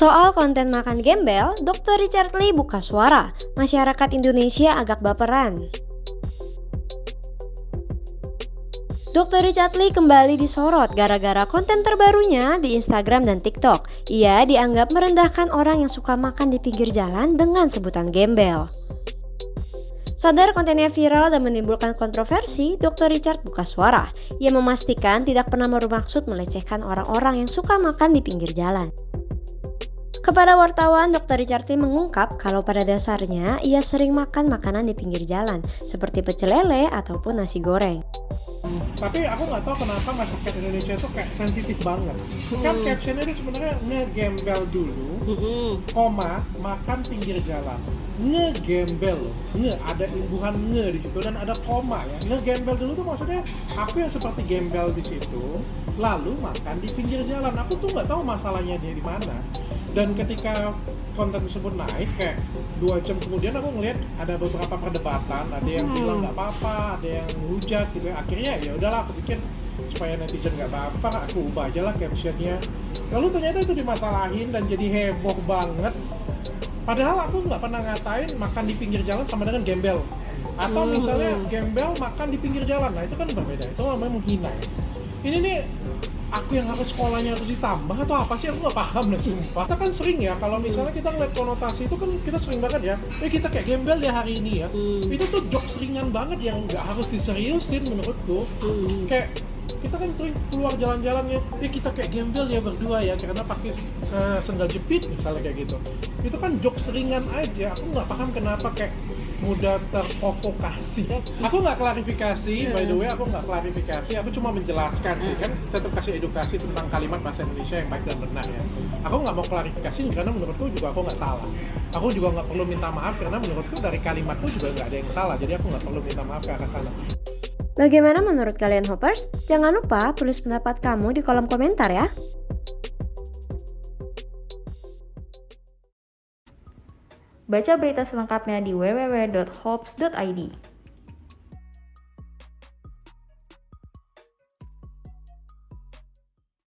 Soal konten makan gembel, Dr. Richard Lee buka suara. Masyarakat Indonesia agak baperan. Dr. Richard Lee kembali disorot gara-gara konten terbarunya di Instagram dan TikTok. Ia dianggap merendahkan orang yang suka makan di pinggir jalan dengan sebutan gembel. Sadar kontennya viral dan menimbulkan kontroversi, Dr. Richard buka suara. Ia memastikan tidak pernah bermaksud melecehkan orang-orang yang suka makan di pinggir jalan. Kepada wartawan, Dr. Richard Lee mengungkap kalau pada dasarnya ia sering makan makanan di pinggir jalan, seperti pecel lele ataupun nasi goreng. Tapi aku nggak tahu kenapa masyarakat Indonesia tuh kayak sensitif banget. Kan captionnya itu sebenarnya ngegembel dulu, koma makan pinggir jalan. Ngegembel loh, ada imbuhan di situ dan ada koma ya. Ngegembel dulu tuh maksudnya aku yang seperti gembel di situ, lalu makan di pinggir jalan. Aku tuh nggak tahu masalahnya dia di mana. Dan ketika konten tersebut naik kayak 2 jam kemudian aku ngeliat ada beberapa perdebatan, ada yang bilang nggak apa-apa, ada yang hujat gitu. Akhirnya ya udahlah, aku pikir supaya netizen nggak baper, aku ubah aja lah captionnya. Lalu ternyata itu dimasalahin dan jadi heboh banget. Padahal aku nggak pernah ngatain makan di pinggir jalan sama dengan gembel. Atau misalnya gembel makan di pinggir jalan, nah itu kan berbeda, itu namanya menghina. Ini nih aku yang harus sekolahnya harus ditambah atau apa sih, aku nggak paham dah sumpah. Kita kan sering ya, kalau misalnya kita ngeliat konotasi itu kan kita sering banget ya, kita kayak gembel ya hari ini ya. Itu tuh jokes ringan banget yang nggak harus diseriusin menurutku. Kayak kita kan sering keluar jalan-jalan ya, kita kayak gembel ya berdua ya karena pakai sendal jepit misalnya kayak gitu. Itu kan jokes ringan aja, aku nggak paham kenapa kayak mudah terprovokasi. Aku nggak klarifikasi, by the way, aku nggak klarifikasi, aku cuma menjelaskan sih kan, tetap kasih edukasi tentang kalimat bahasa Indonesia yang baik dan benar ya. Aku nggak mau klarifikasi karena menurutku juga aku nggak salah. Aku juga nggak perlu minta maaf karena menurutku dari kalimatku juga nggak ada yang salah, jadi aku nggak perlu minta maaf ke arah sana. Bagaimana menurut kalian Hoppers? Jangan lupa tulis pendapat kamu di kolom komentar ya. Baca berita selengkapnya di www.hops.id.